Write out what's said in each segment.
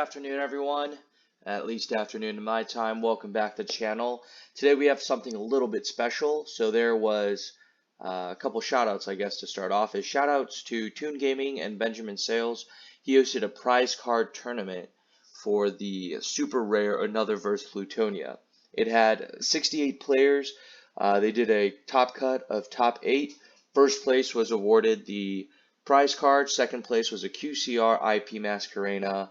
afternoon, everyone. At least afternoon in my time. Welcome back to the channel. Today we have something a little bit special. So there was a couple shout outs, I guess, to start off. Is shout outs to Toon Gaming and Benjamin Sales. He hosted a prize card tournament for the super rare Another vs. Plutonia. It had 68 players. They did a top cut of top 8. First place was awarded the prize card. Second place was a QCR IP Masquerena.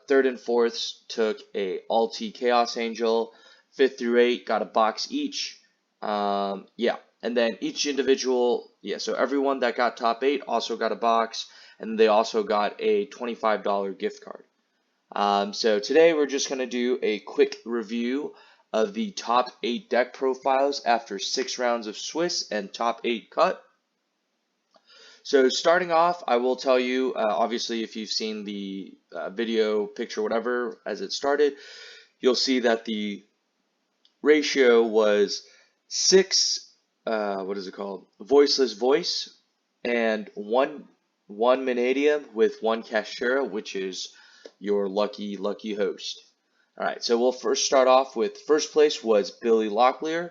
Third and fourth took a Alti Chaos Angel. 5th through 8 got a box each. And then each individual, so everyone that got top 8 also got a box, and they also got a $25 gift card. So today we're just going to do a quick review of the top 8 deck profiles after 6 rounds of Swiss and top 8 cut. So starting off, I will tell you, obviously if you've seen the video, picture, whatever, as it started, you'll see that the ratio was 6, voiceless voice, and one Vanadium with 1 Castera, which is your lucky host. Alright, so we'll first start off with first place was Billy Locklear.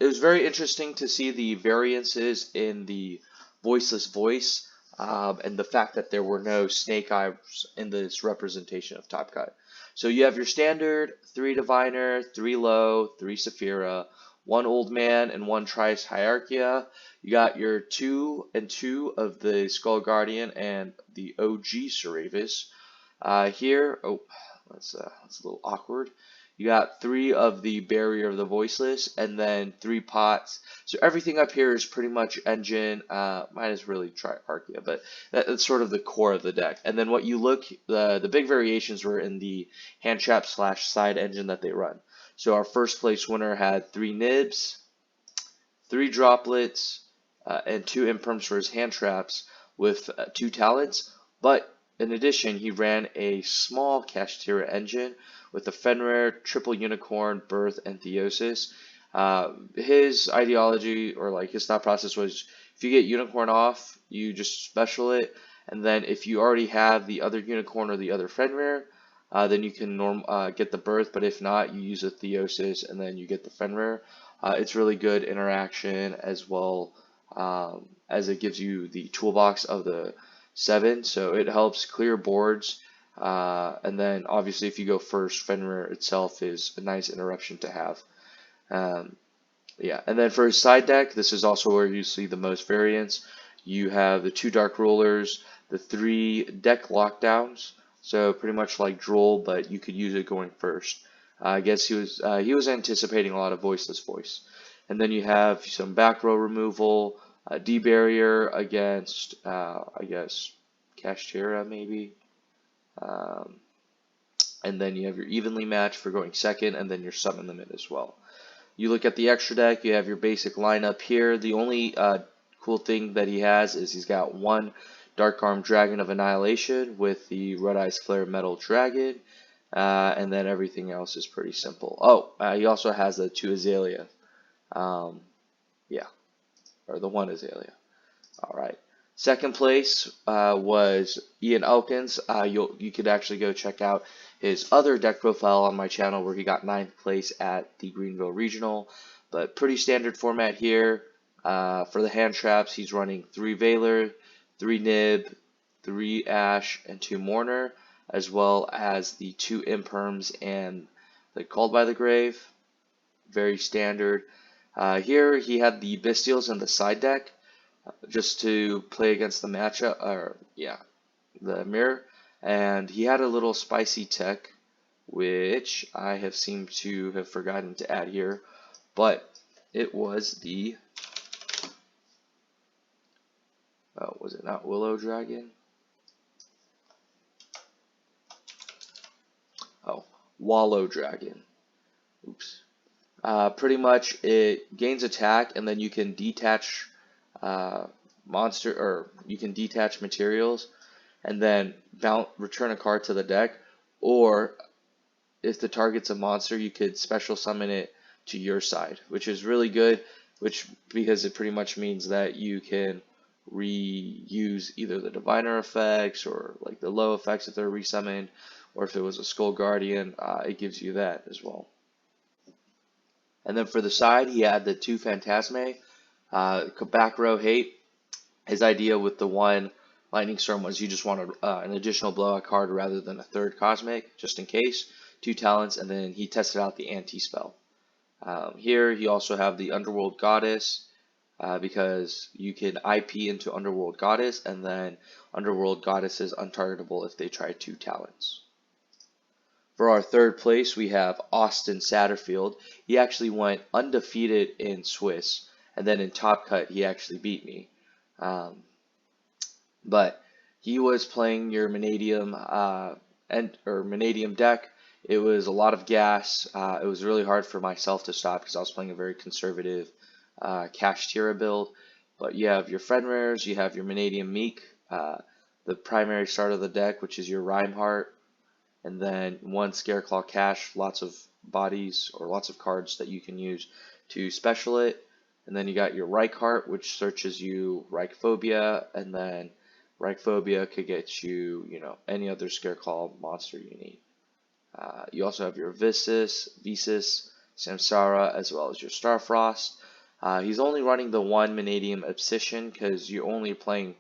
It was very interesting to see the variances in the voiceless voice and the fact that there were no snake eyes in this representation of top cut. So you have your standard 3 Diviner, 3 Low, 3 Saphira, 1 Old Man, and 1 Trice Hierarchia. You got your 2 and 2 of the Skull Guardian and the OG Ceravis. That's a little awkward. You got 3 of the Barrier of the Voiceless, and then 3 pots. So everything up here is pretty much engine. Mine is really Triarchia, but that's sort of the core of the deck. And then what you look, the big variations were in the hand trap / side engine that they run. So our first place winner had 3 nibs, 3 droplets, and 2 imperms for his hand traps with 2 talents. But in addition, he ran a small Castera engine with a Fenrir, Triple Unicorn, Birth, and Theosis. His ideology, or like his thought process, was if you get Unicorn off, you just special it, and then if you already have the other Unicorn or the other Fenrir, then you can get the Birth, but if not, you use a Theosis, and then you get the Fenrir. It's really good interaction, as well as it gives you the toolbox of the 7, so it helps clear boards. And then obviously if you go first, Fenrir itself is a nice interruption to have. And then for his side deck, this is also where you see the most variance. You have the 2 Dark Rulers, the 3 deck lockdowns, so pretty much like Droll, but you could use it going first. I guess he was anticipating a lot of voiceless voice. And then you have some back row removal, D-Barrier against, I guess, Castera maybe. And then you have your evenly match for going second, and then your summon limit as well. You look at the extra deck, you have your basic lineup here. The only cool thing that he has is he's got 1 Dark Arm Dragon of Annihilation with the Red Eyes Flare Metal Dragon, and then everything else is pretty simple. He also has the 2 Azalea. Or the 1 Azalea. Alright. Second place was Ian Elkins. You could actually go check out his other deck profile on my channel where he got 9th place at the Greenville Regional. But pretty standard format here. For the hand traps, he's running 3 Valor, 3 Nib, 3 Ash, and 2 Mourner, as well as the 2 Imperms and the Called by the Grave. Very standard. Here he had the Bestials in the side deck, just to play against the matchup, the mirror, and he had a little spicy tech, which I have seemed to have forgotten to add here, but it was the, was it not Willow Dragon? Wallow Dragon. Oops. Pretty much it gains attack, and then you can detach you can detach materials and then return a card to the deck, or if the target's a monster, you could special summon it to your side, which is really good, because it pretty much means that you can reuse either the diviner effects or like the low effects if they're resummoned, or if it was a Skull Guardian, it gives you that as well. And then for the side, he had the two Phantasme. Back row hate. His idea with the one Lightning Storm was you just wanted an additional blowout card rather than a third Cosmic, just in case. 2 talents, and then he tested out the anti-spell. Here, you also have the Underworld Goddess, because you can IP into Underworld Goddess, and then Underworld Goddess is untargetable if they try 2 talents. For our third place, we have Austin Satterfield. He actually went undefeated in Swiss, and then in Top Cut, he actually beat me. But he was playing your Mannadium Mannadium deck. It was a lot of gas. It was really hard for myself to stop because I was playing a very conservative Cash Tira build. But you have your Fenrir's, you have your Mannadium Meek, the primary start of the deck, which is your Rhymeheart, and then 1 Scareclaw Cash, lots of bodies or lots of cards that you can use to special it. And then you got your Reichheart, which searches you Reichphobia, and then Reichphobia could get you, any other Scareclaw monster you need. You also have your Visas, Samsara, as well as your Starfrost. He's only running the 1 Mannadium Obsession because you're only playing,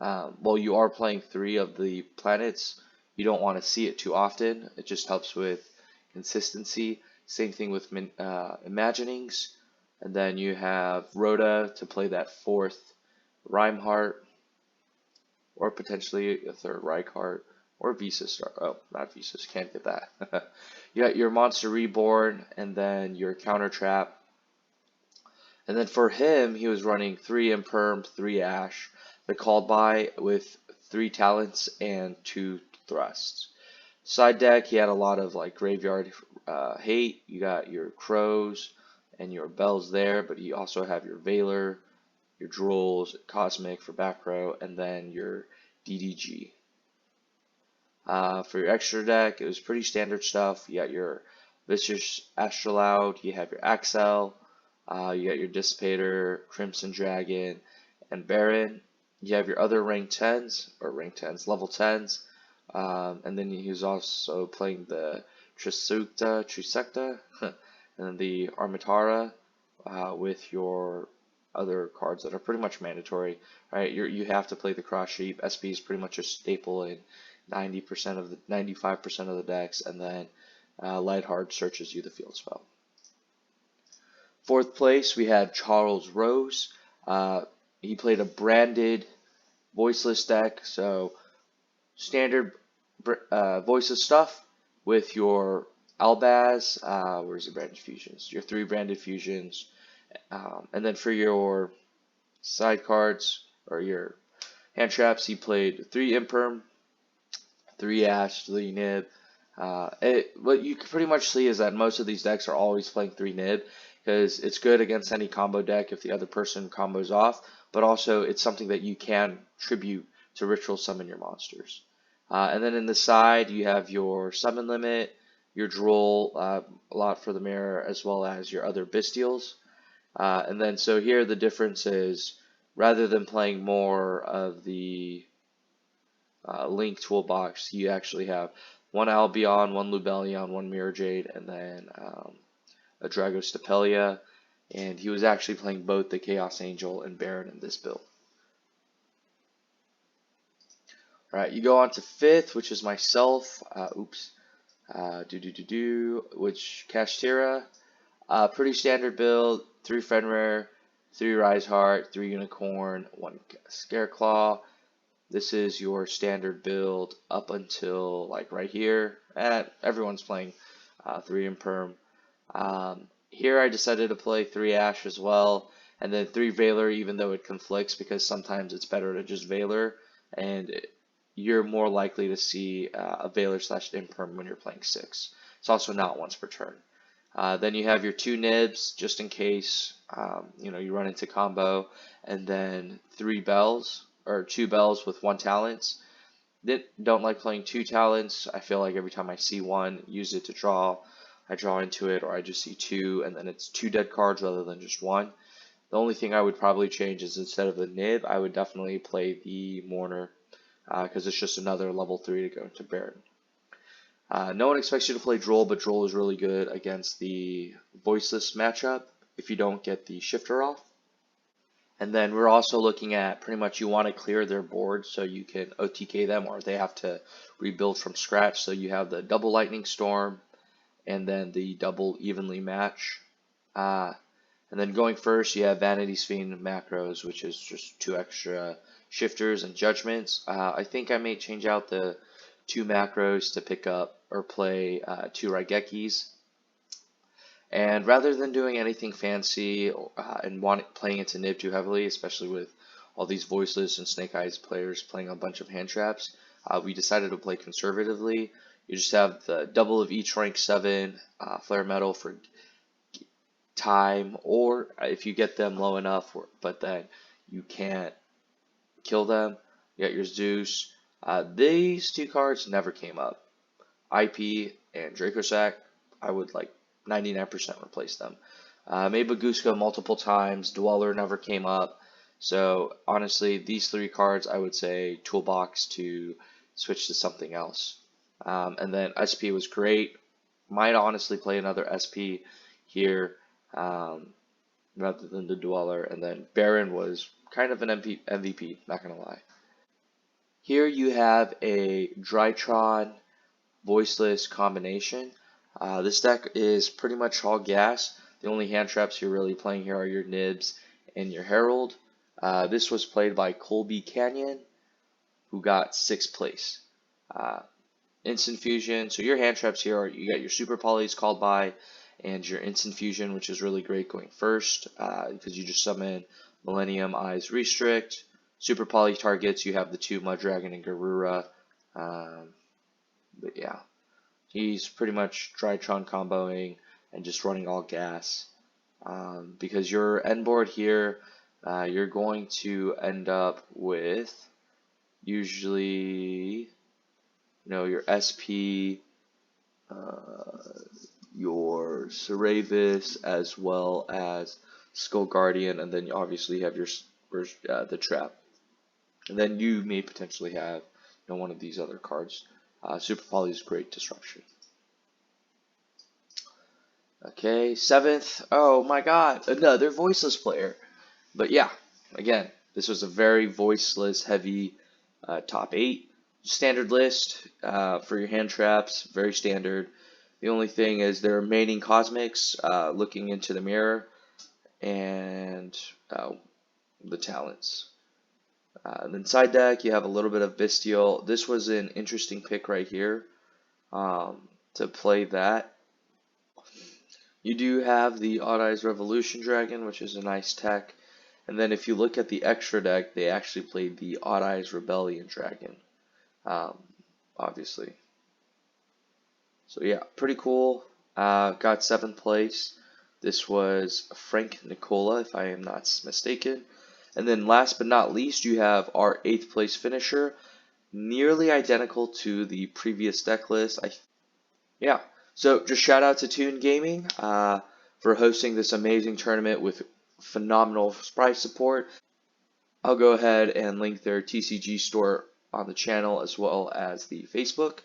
you are playing 3 of the planets. You don't want to see it too often. It just helps with consistency. Same thing with Imaginings. And then you have Rhoda to play that 4th Rhymeheart, or potentially a 3rd Reichheart, or Visas. Oh, not Visas, can't get that. You got your Monster Reborn, and then your Counter Trap. And then for him, he was running 3 Imperm, 3 Ash, the Called By with 3 Talents and 2 Thrusts. Side deck, he had a lot of like Graveyard hate. You got your Crows and your Bells there, but you also have your Veiler, your Drools, Cosmic for back row, and then your DDG. For your extra deck, it was pretty standard stuff. You got your Vicious Astrolaud, you have your Axel, you got your Dissipator, Crimson Dragon, and Baron. You have your other level 10s, and then he was also playing the Trisecta, and then the Armitara, with your other cards that are pretty much mandatory, right? You have to play the Cross Sheep. SP is pretty much a staple in 95% of the decks, and then Lightheart searches you the field spell. 4th place, we had Charles Rose. He played a branded voiceless deck, so standard voiceless stuff with your Albaz. Where's the branded fusions? Your 3 branded fusions, and then for your side cards or your hand traps, he played 3 Imperm, 3 Ash, 3 Nib. What you can pretty much see is that most of these decks are always playing 3 Nib, because it's good against any combo deck if the other person combos off, but also it's something that you can tribute to ritual summon your monsters. And then in the side, you have your summon limit, your Droll, a lot for the mirror, as well as your other Bestials. And then so here the difference is, rather than playing more of the Link toolbox, you actually have 1 Albion, 1 Lubellion, 1 Mirror Jade, and then a Dragostapelia. And he was actually playing both the Chaos Angel and Baron in this build. Alright, you go on to 5th, which is myself. Which Kashtira. Pretty standard build. 3 Fenrir, 3 Riseheart, 3 Unicorn, 1 Scareclaw. This is your standard build up until like right here. Everyone's playing 3 Imperm. Here I decided to play 3 Ash as well, and then 3 Veiler, even though it conflicts, because sometimes it's better to just Veiler, and you're more likely to see a Veiler / Imperm when you're playing 6. It's also not once per turn. Then you have your 2 Nibs, just in case you run into combo, and then 3 Bells, or 2 Bells with 1 talent. Don't like playing 2 talents. I feel like every time I see 1, use it to draw. I draw into it, or I just see 2, and then it's 2 dead cards rather than just 1. The only thing I would probably change is instead of the nib, I would definitely play the Mourner because it's just another level 3 to go into Baron. No one expects you to play Droll, but Droll is really good against the Voiceless matchup if you don't get the Shifter off. And then we're also looking at pretty much you want to clear their board so you can OTK them or they have to rebuild from scratch. So you have the double Lightning Storm and then the double Evenly Match. And then going first, you have Vanity's Fiend macros, which is just 2 extra shifters and judgments. I think I may change out the 2 macros to pick up or play 2 Raigekis. And rather than doing anything fancy and playing into Nib too heavily, especially with all these Voiceless and Snake Eyes players playing a bunch of hand traps, we decided to play conservatively. You just have the double of each rank 7 Flare Metal for time, or if you get them low enough, but then you can't kill them, you got your Zeus. These 2 cards never came up. IP and Dracosack, I would like 99% replace them. Made Baguska multiple times. Dweller never came up. So honestly, these 3 cards I would say toolbox to switch to something else. And then SP was great. Might honestly play another SP here rather than the Dweller. And then Baron was kind of an MVP, not gonna lie. Here you have a Drytron Voiceless combination. This deck is pretty much all gas. The only hand traps you're really playing here are your Nibs and your Herald. This was played by Colby Canyon, who got 6th place. Instant Fusion. So your hand traps here are you got your Super Polys called by, and your Instant Fusion, which is really great going first because you just summon Millennium Eyes Restrict. Super Poly targets, you have the 2 Mudragon and Garura. But yeah, he's pretty much Drytron comboing and just running all gas. Because your end board here, you're going to end up with usually, your SP, your Ceravis, as well as Skull Guardian, and then you obviously have your the trap. And then you may potentially have one of these other cards. Super Poly is great disruption. Okay, 7th. Oh my god, another Voiceless player. But yeah, again, this was a very Voiceless heavy top 8. Standard list for your hand traps, very standard. The only thing is their remaining Cosmics, looking into the mirror, and the talents. Then side deck, you have a little bit of Bestial. This was an interesting pick right here to play that. You do have the Odd Eyes Revolution Dragon, which is a nice tech. And then if you look at the extra deck, they actually played the Odd Eyes Rebellion Dragon, obviously. So yeah, pretty cool. Got 7th place. This was Frank Nicola, if I am not mistaken. And then last but not least, you have our 8th place finisher, nearly identical to the previous deck list. Yeah, so just shout out to Toon Gaming for hosting this amazing tournament with phenomenal prize support. I'll go ahead and link their TCG store on the channel as well as the Facebook.